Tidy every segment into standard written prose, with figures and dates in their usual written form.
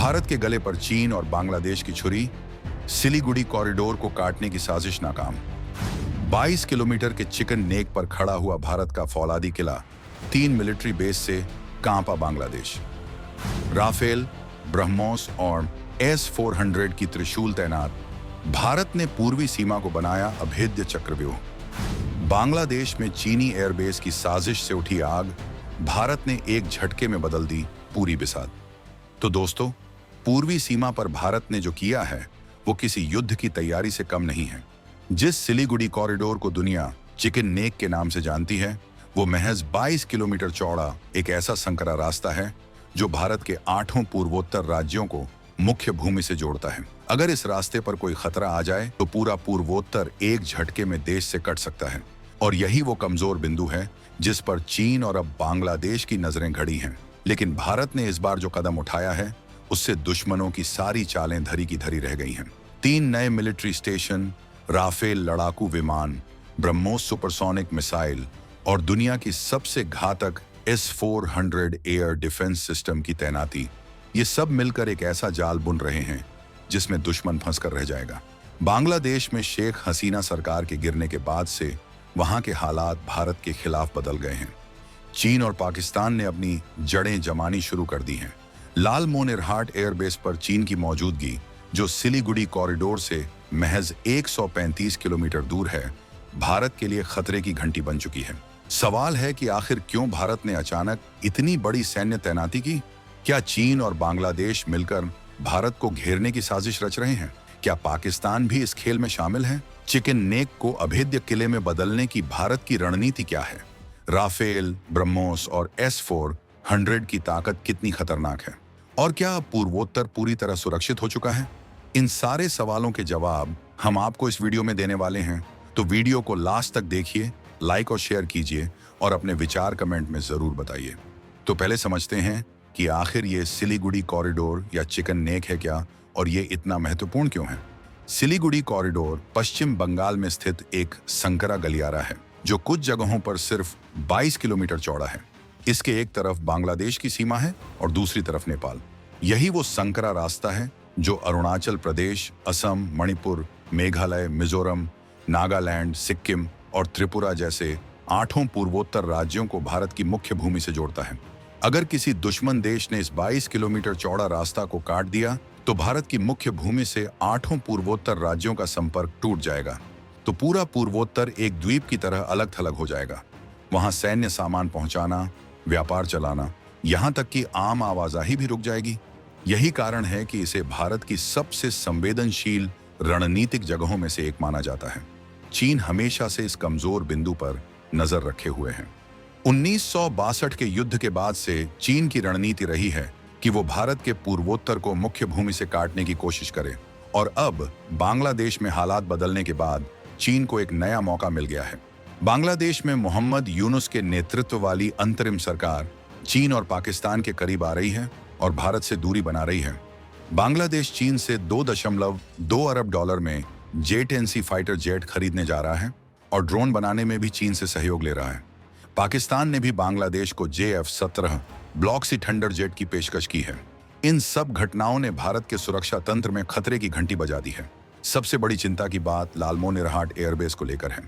भारत के गले पर चीन और बांग्लादेश की छुरी, सिलीगुड़ी कॉरिडोर को काटने की साजिश नाकाम। 22 किलोमीटर के चिकन नेक पर खड़ा हुआ भारत का फौलादी किला 3 मिलिट्री बेस से कांपा बांग्लादेश। राफेल, ब्रह्मोस और S-400 की त्रिशूल तैनात, भारत ने पूर्वी सीमा को बनाया अभेद्य चक्रव्यूह। बांग्लादेश में चीनी एयरबेस की साजिश से उठी आग, भारत ने एक झटके में बदल दी पूरी बिसात। तो दोस्तों, पूर्वी सीमा पर भारत ने जो किया है वो किसी युद्ध की तैयारी से कम नहीं है। जिस सिलीगुड़ी कॉरिडोर को दुनिया चिकन नेक के नाम से जानती है, वो महज 22 किलोमीटर चौड़ा एक ऐसा संकरा रास्ता है जो भारत के 8 पूर्वोत्तर राज्यों को मुख्य भूमि से जोड़ता है। अगर इस रास्ते पर कोई खतरा आ जाए तो पूरा पूर्वोत्तर एक झटके में देश से कट सकता है। और यही वो कमजोर बिंदु है जिस पर चीन और अब बांग्लादेश की नजरें घड़ी हैं। लेकिन भारत ने इस बार जो कदम उठाया है उससे दुश्मनों की सारी चालें धरी की धरी रह गई हैं। 3 नए मिलिट्री स्टेशन, राफेल लड़ाकू विमान, ब्रह्मोस सुपरसोनिक मिसाइल और दुनिया की सबसे घातक S-400 एयर डिफेंस सिस्टम की तैनाती, ये सब मिलकर एक ऐसा जाल बुन रहे हैं जिसमें दुश्मन फंस कर रह जाएगा। बांग्लादेश में शेख हसीना सरकार के गिरने के बाद से वहां के हालात भारत के खिलाफ बदल गए हैं। चीन और पाकिस्तान ने अपनी जड़ें जमानी शुरू कर दी हैं। लालमोनिरहाट एयरबेस पर चीन की मौजूदगी, जो सिलीगुड़ी कॉरिडोर से महज 135 किलोमीटर दूर है, भारत के लिए खतरे की घंटी बन चुकी है। सवाल है कि आखिर क्यों भारत ने अचानक इतनी बड़ी सैन्य तैनाती की? क्या चीन और बांग्लादेश मिलकर भारत को घेरने की साजिश रच रहे हैं? क्या पाकिस्तान भी इस खेल में शामिल है? चिकन नेक को अभेद्य किले में बदलने की भारत की रणनीति क्या है? राफेल, ब्रह्मोस और S-400 की ताकत कितनी खतरनाक है? और क्या अब पूर्वोत्तर पूरी तरह सुरक्षित हो चुका है? इन सारे सवालों के जवाब हम आपको इस वीडियो में देने वाले हैं, तो वीडियो को लास्ट तक देखिए, लाइक और शेयर कीजिए और अपने विचार कमेंट में जरूर बताइए। तो पहले समझते हैं कि आखिर ये सिलीगुड़ी कॉरिडोर या चिकन नेक है क्या, और ये इतना महत्वपूर्ण क्यों है। सिलीगुड़ी कॉरिडोर पश्चिम बंगाल में स्थित एक संकरा गलियारा है जो कुछ जगहों पर सिर्फ 22 किलोमीटर चौड़ा है। इसके एक तरफ बांग्लादेश की सीमा है और दूसरी तरफ नेपाल। यही वो संकरा रास्ता है जो अरुणाचल प्रदेश, असम, मणिपुर, मेघालय, मिजोरम, नागालैंड, सिक्किम और त्रिपुरा जैसे 8 पूर्वोत्तर राज्यों को भारत की मुख्य भूमि से जोड़ता है। अगर किसी दुश्मन देश ने इस 22 किलोमीटर चौड़ा रास्ता को काट दिया तो भारत की मुख्य भूमि से 8 पूर्वोत्तर राज्यों का संपर्क टूट जाएगा। तो पूरा पूर्वोत्तर एक द्वीप की तरह अलग थलग हो जाएगा। वहां सैन्य सामान पहुंचाना, व्यापार चलाना, यहां तक कि आम आवाजाही भी रुक जाएगी। यही कारण है कि इसे भारत की सबसे संवेदनशील रणनीतिक जगहों में से एक माना जाता है। चीन हमेशा से इस कमजोर बिंदु पर नजर रखे हुए हैं। 1962 के युद्ध के बाद से चीन की रणनीति रही है कि वो भारत के पूर्वोत्तर को मुख्य भूमि से काटने की कोशिश करे, और अब बांग्लादेश में हालात बदलने के बाद चीन को एक नया मौका मिल गया है। बांग्लादेश में मोहम्मद यूनुस के नेतृत्व वाली अंतरिम सरकार चीन और पाकिस्तान के करीब आ रही है और भारत से दूरी बना रही है। बांग्लादेश चीन से $2.2 अरब में J-10C फाइटर जेट खरीदने जा रहा है और ड्रोन बनाने में भी चीन से सहयोग ले रहा है। पाकिस्तान ने भी बांग्लादेश को JF-17 block C thunder jet की पेशकश की है। इन सब घटनाओं ने भारत के सुरक्षा तंत्र में खतरे की घंटी बजा दी है। सबसे बड़ी चिंता की बात लालमोनिरहाट एयरबेस को लेकर है।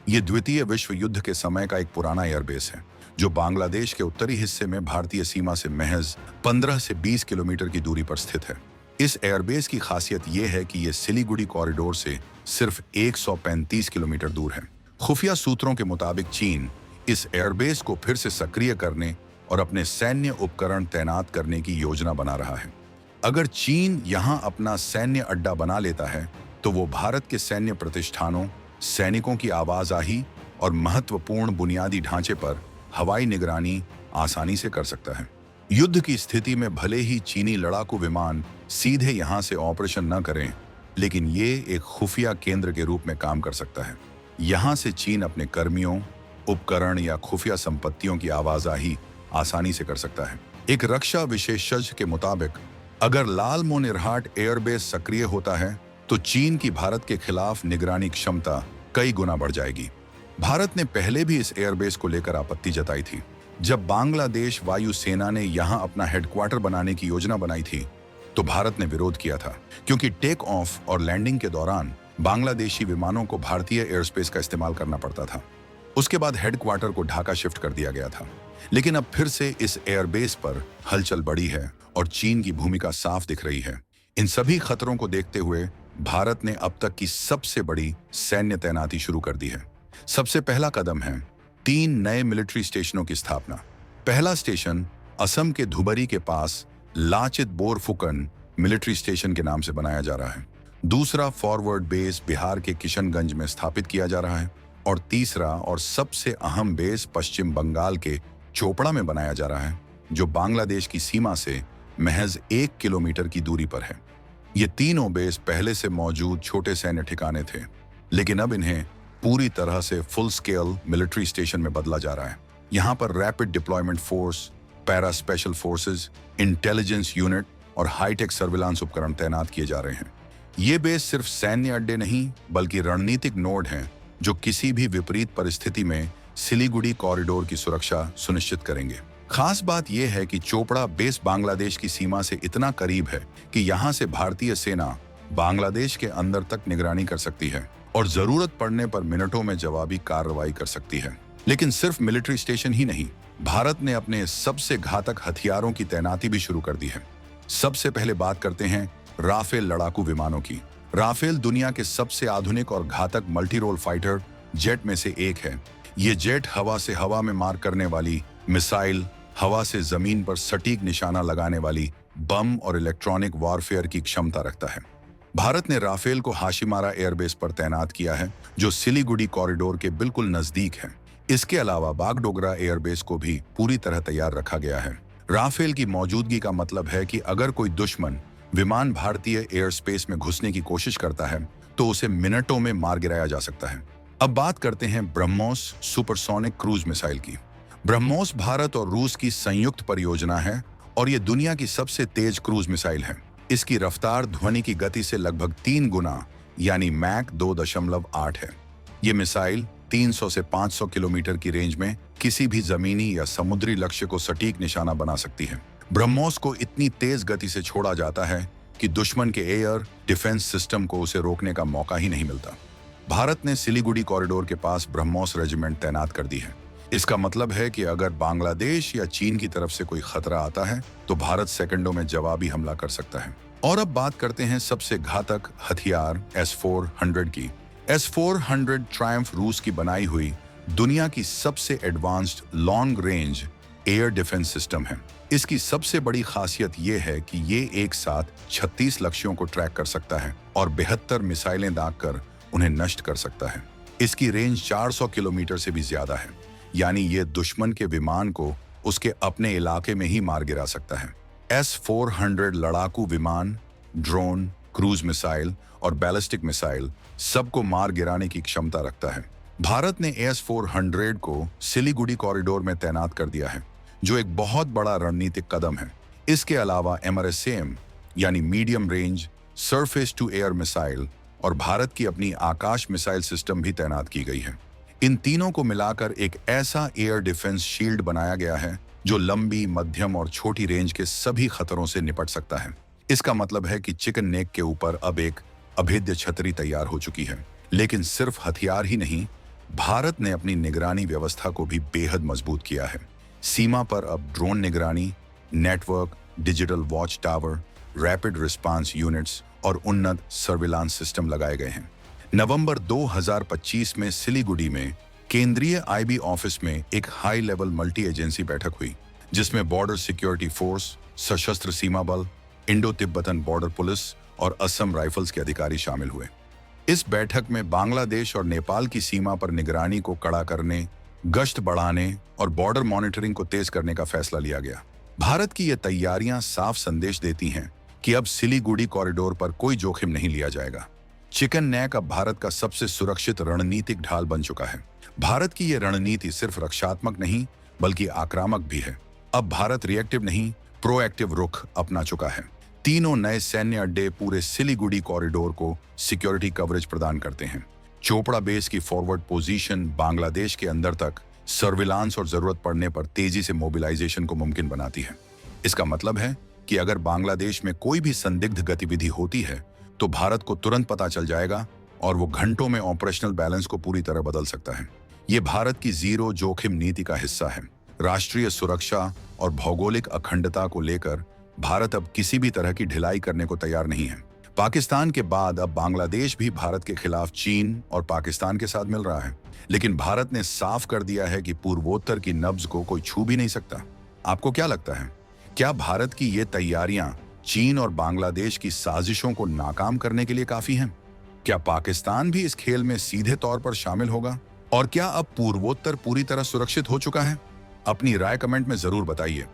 ये द्वितीय विश्व युद्ध के समय का एक पुराना एयरबेस है जो बांग्लादेश के उत्तरी हिस्से में भारतीय सीमा से महज 15 से 20 किलोमीटर की दूरी पर स्थित है। इस एयरबेस की खासियत यह है कि यह सिलीगुड़ी कॉरिडोर से सिर्फ 135 किलोमीटर दूर है। खुफिया सूत्रों के मुताबिक चीन इस एयरबेस को फिर से सक्रिय करने और अपने सैन्य उपकरण तैनात करने की योजना बना रहा है। अगर चीन यहां अपना सैन्य अड्डा बना लेता है तो वो भारत के सैन्य प्रतिष्ठानों, सैनिकों की आवाजाही और महत्वपूर्ण बुनियादी ढांचे पर हवाई निगरानी आसानी से कर सकता है। युद्ध की स्थिति में भले ही चीनी लड़ाकू विमान सीधे यहां से ऑपरेशन न करें, लेकिन ये एक खुफिया केंद्र के रूप में काम कर सकता है। यहां से चीन अपने कर्मियों, उपकरण या खुफिया संपत्तियों की आवाजाही आसानी से कर सकता है। एक रक्षा विशेषज्ञ के मुताबिक अगर लालमोनिरहाट एयरबेस सक्रिय होता है तो चीन की भारत के खिलाफ निगरानी क्षमता कई गुना बढ़ जाएगी। भारत ने पहले भी इस एयरबेस को लेकर आपत्ति जताई थी। जब बांग्लादेश वायुसेना ने यहां अपना हेडक्वार्टर बनाने की योजना बनाई थी तो भारत ने विरोध किया था, क्योंकि टेक ऑफ और लैंडिंग के दौरान बांग्लादेशी विमानों को भारतीय एयरस्पेस का इस्तेमाल करना पड़ता था। उसके बाद हेडक्वार्टर को ढाका शिफ्ट कर दिया गया था। लेकिन अब फिर से इस एयरबेस पर हलचल बढ़ी है और चीन की भूमिका साफ दिख रही है। इन सभी खतरों को देखते हुए भारत ने अब तक की सबसे बड़ी सैन्य तैनाती शुरू कर दी है। सबसे पहला कदम है 3 नए मिलिट्री स्टेशनों की स्थापना। पहला स्टेशन असम के धुबरी के पास लाचित बोरफुकन मिलिट्री स्टेशन के नाम से बनाया जा रहा है। दूसरा फॉरवर्ड बेस बिहार के किशनगंज में स्थापित किया जा रहा है और तीसरा और सबसे अहम बेस पश्चिम बंगाल के चोपड़ा में बनाया जा रहा है, जो बांग्लादेश की सीमा से महज 1 किलोमीटर की दूरी पर है। ये तीनों बेस पहले से मौजूद छोटे सैन्य ठिकाने थे, लेकिन अब इन्हें पूरी तरह से फुल स्केल मिलिट्री स्टेशन में बदला जा रहा है। यहाँ पर rapid deployment force, para special forces, intelligence unit और हाईटेक सर्विलांस उपकरण तैनात किए जा रहे हैं। ये बेस सिर्फ सैन्य अड्डे नहीं, बल्कि रणनीतिक नोड हैं जो किसी भी विपरीत परिस्थिति में सिलीगुड़ी कॉरिडोर की सुरक्षा सुनिश्चित करेंगे। खास बात यह है कि चोपड़ा बेस बांग्लादेश की सीमा से इतना करीब है कि यहाँ से भारतीय सेना बांग्लादेश के अंदर तक निगरानी कर सकती है और जरूरत पड़ने पर मिनटों में जवाबी कार्रवाई कर सकती है। लेकिन सिर्फ मिलिट्री स्टेशन ही नहीं, भारत ने अपने सबसे घातक हथियारों की तैनाती भी शुरू कर दी है। सबसे पहले बात करते हैं राफेल लड़ाकू विमानों की। राफेल दुनिया के सबसे आधुनिक और घातक मल्टी रोल फाइटर जेट में से एक है। ये जेट हवा से हवा में मार करने वाली मिसाइल, हवा से जमीन पर सटीक निशाना लगाने वाली बम और इलेक्ट्रॉनिक वॉरफेयर की क्षमता रखता है। भारत ने राफेल को हाशिमारा एयरबेस पर तैनात किया है, जो सिलीगुड़ी कॉरिडोर के बिल्कुल नजदीक है। इसके अलावा बागडोगरा एयरबेस को भी पूरी तरह तैयार रखा गया है। राफेल की मौजूदगी का मतलब है कि अगर कोई दुश्मन विमान भारतीय एयर स्पेस में घुसने की कोशिश करता है तो उसे मिनटों में मार गिराया जा सकता है। अब बात करते हैं ब्रह्मोस सुपरसोनिक क्रूज मिसाइल की। ब्रह्मोस भारत और रूस की संयुक्त परियोजना है और ये दुनिया की सबसे तेज क्रूज मिसाइल है। इसकी रफ्तार ध्वनि की गति से लगभग 3 गुना यानी मैक 2.8 है। ये मिसाइल 300 से 500 किलोमीटर की रेंज में किसी भी जमीनी या समुद्री लक्ष्य को सटीक निशाना बना सकती है। ब्रह्मोस को इतनी तेज गति से छोड़ा जाता है कि दुश्मन के एयर डिफेंस सिस्टम को उसे रोकने का मौका ही नहीं मिलता। भारत ने सिलीगुड़ी कॉरिडोर के पास ब्रह्मोस रेजिमेंट तैनात कर दी है। इसका मतलब है कि अगर बांग्लादेश या चीन की तरफ से कोई खतरा आता है तो भारत सेकंडों में जवाबी हमला कर सकता है। और अब बात करते हैं सबसे घातक हथियार S-400 की। S-400 ट्रायम्फ रूस की बनाई हुई दुनिया की सबसे advanced long range air defence system है। इसकी सबसे बड़ी खासियत यह है कि ये एक साथ 36 लक्ष्यों को ट्रैक कर सकता है और 72 मिसाइलें दागकर उन्हें नष्ट कर सकता है। इसकी रेंज 400 किलोमीटर से भी ज्यादा है, यानी ये दुश्मन के विमान को उसके अपने इलाके में ही मार गिरा सकता है। S-400 लड़ाकू विमान, ड्रोन, क्रूज मिसाइल और बैलिस्टिक मिसाइल सबको मार गिराने की क्षमता रखता है। भारत ने S-400 को सिलीगुड़ी कॉरिडोर में तैनात कर दिया है, जो एक बहुत बड़ा रणनीतिक कदम है। इसके अलावा MRSAM यानी medium range surface to air missile और भारत की अपनी आकाश मिसाइल सिस्टम भी तैनात की गई है। इन तीनों को मिलाकर एक ऐसा एयर डिफेंस शील्ड बनाया गया है जो लंबी, मध्यम और छोटी रेंज के सभी खतरों से निपट सकता है। इसका मतलब है कि चिकन नेक के ऊपर अब एक अभेद्य छतरी तैयार हो चुकी है। लेकिन सिर्फ हथियार ही नहीं, भारत ने अपनी निगरानी व्यवस्था को भी बेहद मजबूत किया है। सीमा पर अब ड्रोन निगरानी, network, digital watch tower, rapid response units और उन्नत सर्विलांस सिस्टम लगाए गए हैं। नवंबर 2025 में सिलीगुड़ी में केंद्रीय IB ऑफिस में एक हाई लेवल मल्टी एजेंसी बैठक हुई, जिसमें बॉर्डर सिक्योरिटी फोर्स, सशस्त्र सीमा बल, इंडो तिब्बतन बॉर्डर पुलिस और असम राइफल्स के अधिकारी शामिल हुए। इस बैठक में बांग्लादेश और नेपाल की सीमा पर निगरानी को कड़ा करने, गश्त बढ़ाने और बॉर्डर मॉनिटरिंग को तेज करने का फैसला लिया गया। भारत की ये तैयारियां साफ संदेश देती हैं कि अब सिलीगुड़ी कॉरिडोर पर कोई जोखिम नहीं लिया जाएगा। चिकन नेक अब भारत का सबसे सुरक्षित रणनीतिक ढाल बन चुका है। भारत की ये रणनीति सिर्फ रक्षात्मक नहीं बल्कि आक्रामक भी है। अब भारत रिएक्टिव नहीं, प्रोएक्टिव रुख अपना चुका है। तीनों नए सैन्य अड्डे पूरे सिलीगुड़ी कॉरिडोर को सिक्योरिटी कवरेज प्रदान करते हैं। चोपड़ा बेस की फॉरवर्ड पोजीशन बांग्लादेश के अंदर तक सर्विलांस और जरूरत पड़ने पर तेजी से मोबिलाइजेशन को मुमकिन बनाती है। इसका मतलब है कि अगर बांग्लादेश में कोई भी संदिग्ध गतिविधि होती है तो भारत को तुरंत पता चल जाएगा और वो घंटों में ऑपरेशनल बैलेंस को पूरी तरह बदल सकता है। ये भारत की जीरो जोखिम नीति का हिस्सा है। राष्ट्रीय सुरक्षा और भौगोलिक अखंडता को लेकर भारत अब किसी भी तरह की ढिलाई करने को तैयार नहीं है। पाकिस्तान के बाद अब बांग्लादेश भी भारत के खिलाफ चीन और पाकिस्तान के साथ मिल रहा है, लेकिन भारत ने साफ कर दिया है कि पूर्वोत्तर की नब्ज को कोई छू भी नहीं सकता। आपको क्या लगता है, क्या भारत की ये तैयारियां चीन और बांग्लादेश की साजिशों को नाकाम करने के लिए काफी हैं? क्या पाकिस्तान भी इस खेल में सीधे तौर पर शामिल होगा? और क्या अब पूर्वोत्तर पूरी तरह सुरक्षित हो चुका है? अपनी राय कमेंट में जरूर बताइए।